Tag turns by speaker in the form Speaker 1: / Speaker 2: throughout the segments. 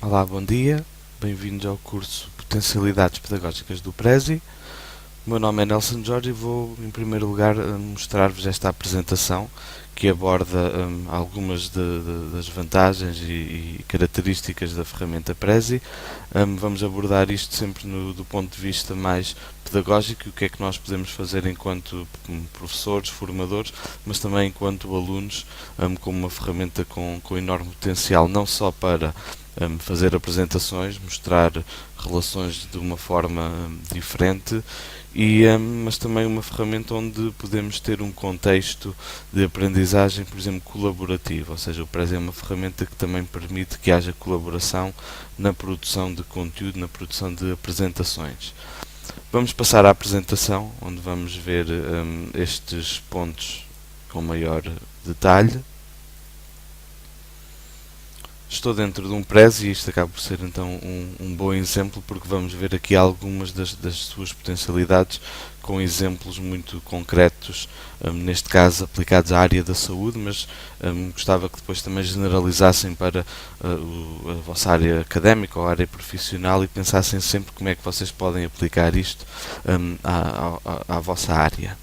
Speaker 1: Olá, bom dia. Bem-vindos ao curso Potencialidades Pedagógicas do Prezi. O meu nome é Nelson Jorge e vou, em primeiro lugar, mostrar-vos esta apresentação que aborda algumas das vantagens e características da ferramenta Prezi. Vamos abordar isto sempre do ponto de vista mais pedagógico, o que é que nós podemos fazer enquanto professores, formadores, mas também enquanto alunos, como uma ferramenta com enorme potencial, não só para fazer apresentações, mostrar relações de uma forma diferente, mas também uma ferramenta onde podemos ter um contexto de aprendizagem, por exemplo, colaborativo, ou seja, o Prezi é uma ferramenta que também permite que haja colaboração na produção de conteúdo, na produção de apresentações. Vamos passar à apresentação, onde vamos ver estes pontos com maior detalhe. Estou dentro de um Prezi e isto acaba por ser então um bom exemplo, porque vamos ver aqui algumas das suas potencialidades com exemplos muito concretos, neste caso aplicados à área da saúde, mas gostava que depois também generalizassem para a vossa área académica ou área profissional e pensassem sempre como é que vocês podem aplicar isto à vossa área.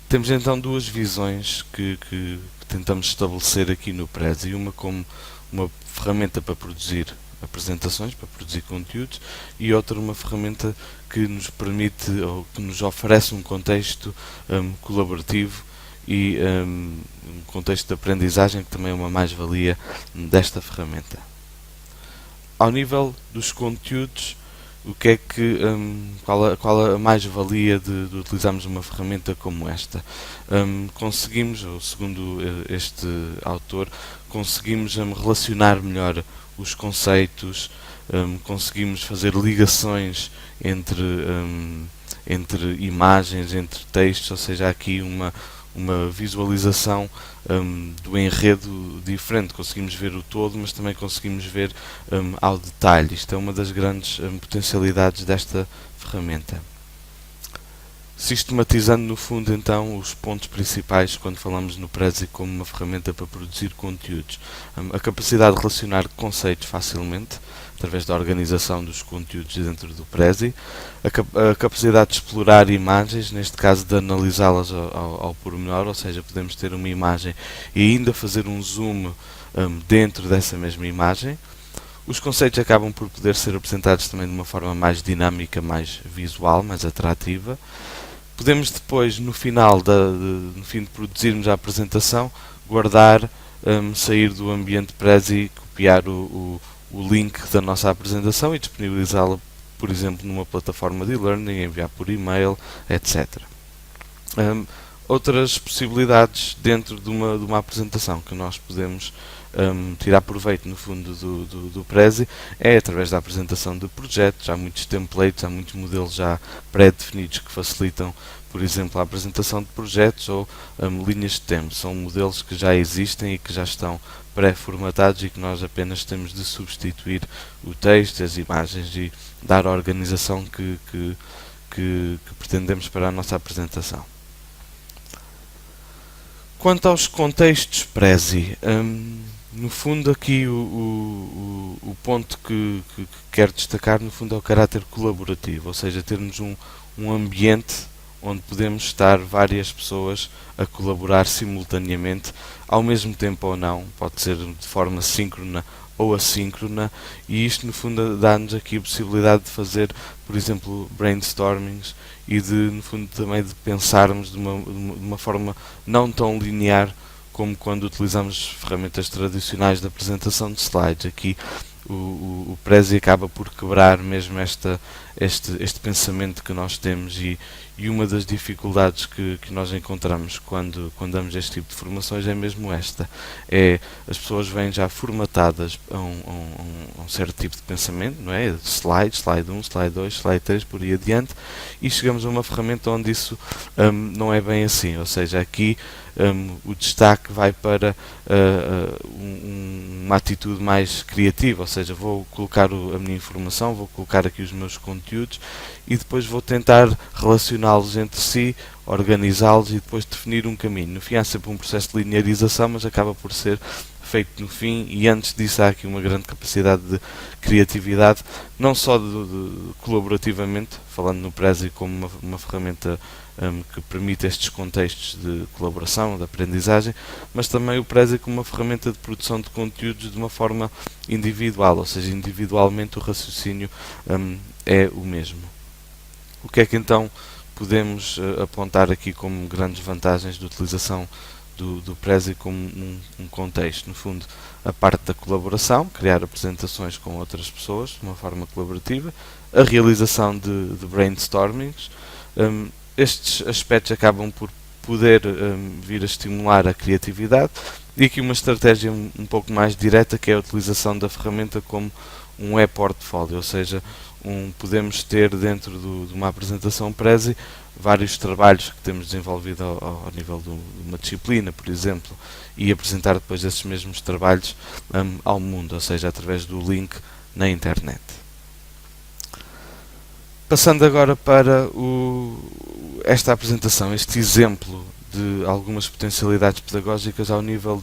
Speaker 1: Temos então duas visões que tentamos estabelecer aqui no Prezi, uma como uma ferramenta para produzir apresentações, para produzir conteúdos, e outra uma ferramenta que nos permite ou que nos oferece um contexto colaborativo e um contexto de aprendizagem que também é uma mais-valia desta ferramenta. Ao nível dos conteúdos, o que é que, qual a mais-valia de utilizarmos uma ferramenta como esta? Conseguimos, ou segundo este autor, conseguimos relacionar melhor os conceitos, conseguimos fazer ligações entre imagens, entre textos, ou seja, há aqui uma visualização do enredo diferente. Conseguimos ver o todo, mas também conseguimos ver ao detalhe. Isto é uma das grandes potencialidades desta ferramenta. Sistematizando no fundo então os pontos principais quando falamos no Prezi como uma ferramenta para produzir conteúdos. A capacidade de relacionar conceitos facilmente, através da organização dos conteúdos dentro do Prezi, a capacidade de explorar imagens, neste caso de analisá-las ao pormenor, ou seja, podemos ter uma imagem e ainda fazer um zoom dentro dessa mesma imagem. Os conceitos acabam por poder ser apresentados também de uma forma mais dinâmica, mais visual, mais atrativa. Podemos depois, no fim de produzirmos a apresentação, guardar, sair do ambiente Prezi, copiar o link da nossa apresentação e disponibilizá-la, por exemplo, numa plataforma de e-learning, enviar por e-mail, etc. Outras possibilidades dentro de uma apresentação que nós podemos tirar proveito no fundo do Prezi é através da apresentação de projetos. Há muitos templates, há muitos modelos já pré-definidos que facilitam, por exemplo, a apresentação de projetos ou linhas de tempo. São modelos que já existem e que já estão pré-formatados e que nós apenas temos de substituir o texto, as imagens e dar a organização que pretendemos para a nossa apresentação. Quanto aos contextos Prezi, no fundo aqui o ponto que quero destacar no fundo é o caráter colaborativo, ou seja, termos um ambiente onde podemos estar várias pessoas a colaborar simultaneamente, ao mesmo tempo ou não, pode ser de forma síncrona ou assíncrona, e isto no fundo dá-nos aqui a possibilidade de fazer, por exemplo, brainstormings e no fundo também de pensarmos de uma forma não tão linear como quando utilizamos ferramentas tradicionais de apresentação de slides. Aqui o Prezi acaba por quebrar mesmo este pensamento que nós temos e uma das dificuldades que nós encontramos quando damos este tipo de formações é mesmo esta. As pessoas vêm já formatadas a um certo tipo de pensamento, não é? Slide 1, slide 2, slide 3, por aí adiante, e chegamos a uma ferramenta onde isso não é bem assim, ou seja, aqui o destaque vai para uma atitude mais criativa, ou seja, vou colocar a minha informação, vou colocar aqui os meus conteúdos e depois vou tentar relacioná-los entre si, organizá-los e depois definir um caminho. No fim há sempre um processo de linearização, mas acaba por ser efeito no fim, e antes disso há aqui uma grande capacidade de criatividade, não só de colaborativamente, falando no Prezi como uma ferramenta que permite estes contextos de colaboração, de aprendizagem, mas também o Prezi como uma ferramenta de produção de conteúdos de uma forma individual, ou seja, individualmente o raciocínio é o mesmo. O que é que então podemos apontar aqui como grandes vantagens de utilização do Prezi como um contexto? No fundo, a parte da colaboração, criar apresentações com outras pessoas de uma forma colaborativa, a realização de brainstormings. Estes aspectos acabam por poder vir a estimular a criatividade, e aqui uma estratégia um pouco mais direta, que é a utilização da ferramenta como um e-portfólio, ou seja, podemos ter dentro de uma apresentação Prezi vários trabalhos que temos desenvolvido ao nível de uma disciplina, por exemplo, e apresentar depois esses mesmos trabalhos ao mundo, ou seja, através do link na internet. Passando agora para esta apresentação, este exemplo de algumas potencialidades pedagógicas ao nível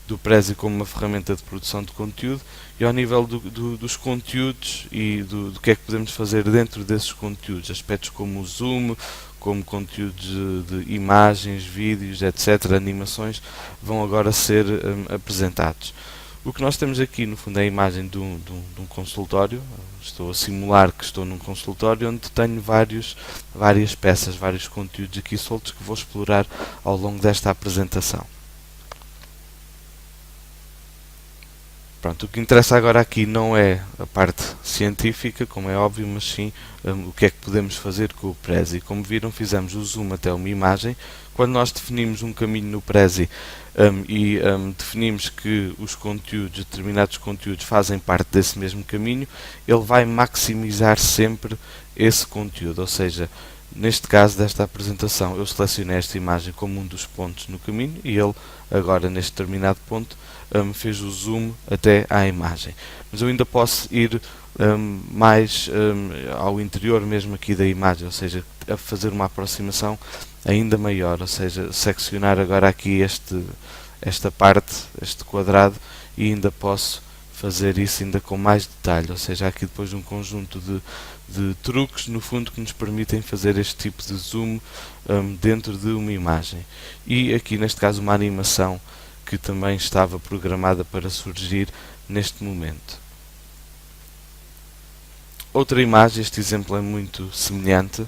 Speaker 1: do Prezi como uma ferramenta de produção de conteúdo, e ao nível dos conteúdos e do que é que podemos fazer dentro desses conteúdos, aspectos como o Zoom, como conteúdos de imagens, vídeos, etc., animações, vão agora ser apresentados. O que nós temos aqui, no fundo, é a imagem de um consultório. Estou a simular que estou num consultório onde tenho várias peças, vários conteúdos aqui soltos que vou explorar ao longo desta apresentação. Pronto, o que interessa agora aqui não é a parte científica, como é óbvio, mas sim o que é que podemos fazer com o Prezi. Como viram, fizemos o zoom até uma imagem. Quando nós definimos um caminho no Prezi e definimos que os conteúdos, determinados conteúdos, fazem parte desse mesmo caminho, ele vai maximizar sempre esse conteúdo. Ou seja, neste caso desta apresentação, eu selecionei esta imagem como um dos pontos no caminho, e ele agora, neste determinado ponto, fez o zoom até à imagem. Mas eu ainda posso ir mais ao interior mesmo aqui da imagem, ou seja, a fazer uma aproximação ainda maior, ou seja, seccionar agora aqui esta parte, este quadrado, e ainda posso fazer isso ainda com mais detalhe, ou seja, há aqui depois um conjunto de truques, no fundo, que nos permitem fazer este tipo de zoom dentro de uma imagem. E aqui, neste caso, uma animação que também estava programada para surgir neste momento. Outra imagem, este exemplo é muito semelhante,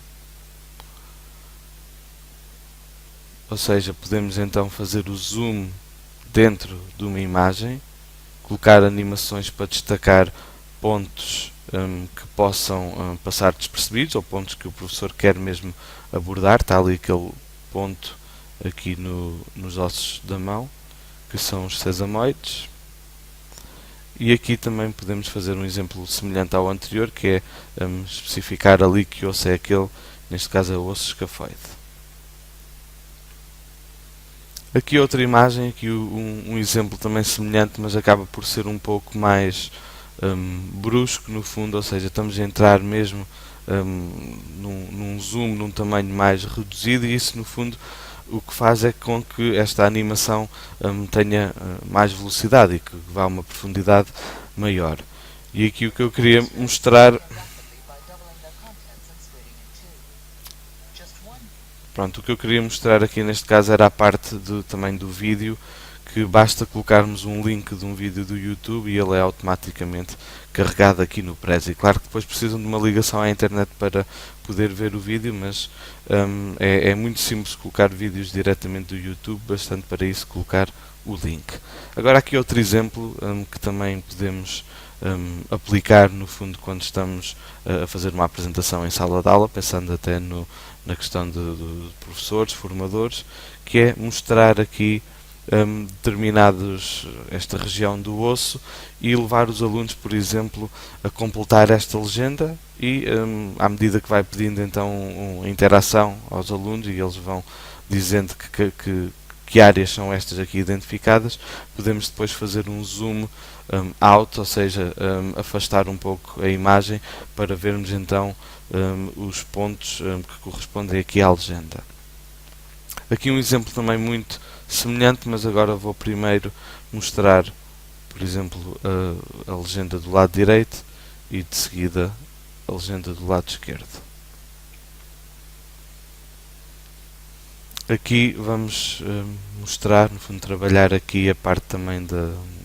Speaker 1: ou seja, podemos então fazer o zoom dentro de uma imagem, colocar animações para destacar pontos que possam passar despercebidos, ou pontos que o professor quer mesmo abordar. Está ali aquele ponto aqui nos ossos da mão, que são os sesamoides. E aqui também podemos fazer um exemplo semelhante ao anterior, que é especificar ali que osso é aquele, neste caso é o osso escafoide. Aqui outra imagem, aqui um exemplo também semelhante, mas acaba por ser um pouco mais brusco no fundo, ou seja, estamos a entrar mesmo num zoom, num tamanho mais reduzido, e isso no fundo o que faz é com que esta animação tenha mais velocidade e que vá a uma profundidade maior. E aqui o que eu queria mostrar... Pronto, o que eu queria mostrar aqui neste caso era a parte também do vídeo, que basta colocarmos um link de um vídeo do YouTube e ele é automaticamente carregado aqui no Prezi. Claro que depois precisam de uma ligação à internet para poder ver o vídeo, mas é muito simples colocar vídeos diretamente do YouTube, bastante para isso colocar o link. Agora aqui outro exemplo que também podemos aplicar no fundo quando estamos a fazer uma apresentação em sala de aula, pensando até na questão de professores, formadores, que é mostrar aqui esta região do osso e levar os alunos, por exemplo, a completar esta legenda, e à medida que vai pedindo então interação aos alunos e eles vão dizendo que áreas são estas aqui identificadas, podemos depois fazer um zoom out, ou seja, afastar um pouco a imagem para vermos então os pontos que correspondem aqui à legenda. Aqui um exemplo também muito semelhante, mas agora vou primeiro mostrar por exemplo, a legenda do lado direito e de seguida a legenda do lado esquerdo. Aqui vamos mostrar, no fundo, trabalhar aqui a parte também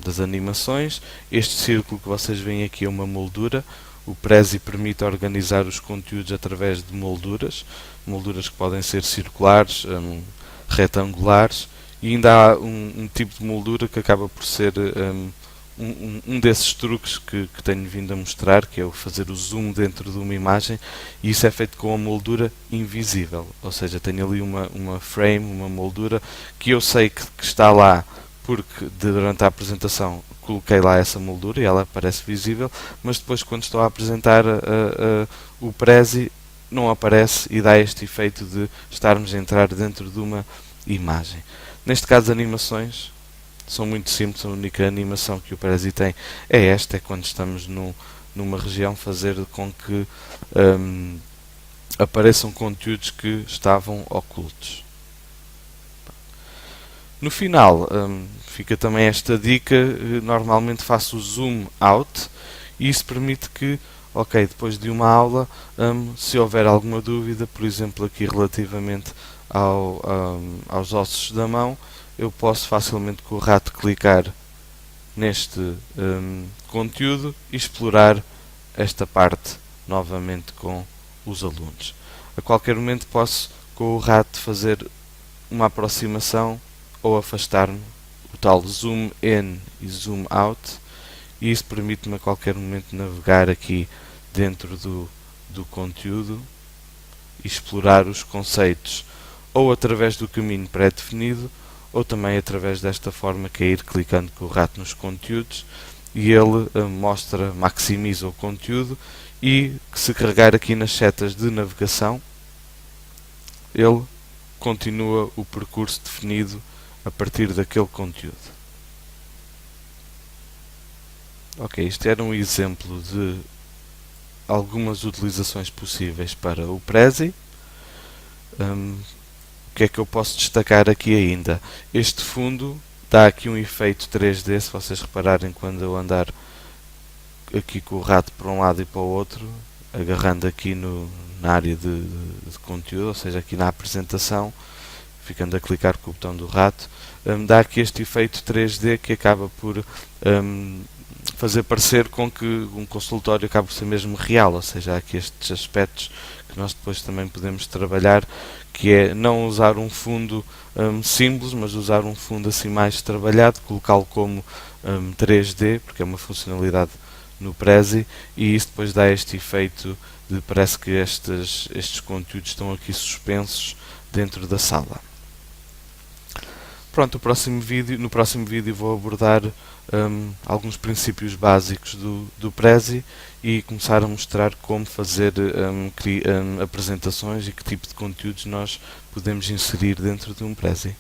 Speaker 1: das animações. Este círculo que vocês veem aqui é uma moldura. O Prezi permite organizar os conteúdos através de molduras, molduras que podem ser circulares, retangulares, e ainda há um tipo de moldura que acaba por ser um desses truques que tenho vindo a mostrar, que é o fazer o zoom dentro de uma imagem, e isso é feito com a moldura invisível, ou seja, tenho ali uma frame, uma moldura, que eu sei que está lá porque durante a apresentação coloquei lá essa moldura e ela aparece visível, mas depois quando estou a apresentar o Prezi não aparece e dá este efeito de estarmos a entrar dentro de uma imagem. Neste caso, as animações são muito simples, a única animação que o Prezi tem é esta, é quando estamos numa região, fazer com que apareçam conteúdos que estavam ocultos. No final, fica também esta dica, normalmente faço o zoom out e isso permite que, ok, depois de uma aula, se houver alguma dúvida, por exemplo aqui relativamente aos ossos da mão, eu posso facilmente com o rato clicar neste conteúdo e explorar esta parte novamente com os alunos. A qualquer momento posso com o rato fazer uma aproximação ou afastar-me, o tal zoom in e zoom out, e isso permite-me a qualquer momento navegar aqui dentro do conteúdo e explorar os conceitos ou através do caminho pré-definido ou também através desta forma, que é ir clicando com o rato nos conteúdos e ele maximiza o conteúdo, e que se carregar aqui nas setas de navegação ele continua o percurso definido a partir daquele conteúdo. Ok, isto era um exemplo de algumas utilizações possíveis para o Prezi. O que é que eu posso destacar aqui ainda? Este fundo dá aqui um efeito 3D, se vocês repararem, quando eu andar aqui com o rato para um lado e para o outro, agarrando aqui na área de conteúdo, ou seja, aqui na apresentação, ficando a clicar com o botão do rato, dá aqui este efeito 3D que acaba por fazer parecer com que um consultório acaba por ser mesmo real, ou seja, há aqui estes aspectos que nós depois também podemos trabalhar, que é não usar um fundo simples, mas usar um fundo assim mais trabalhado, colocá-lo como 3D, porque é uma funcionalidade no Prezi, e isso depois dá este efeito de parece que estes conteúdos estão aqui suspensos dentro da sala. Pronto, no próximo vídeo vou abordar alguns princípios básicos do Prezi e começar a mostrar como fazer apresentações e que tipo de conteúdos nós podemos inserir dentro de um Prezi.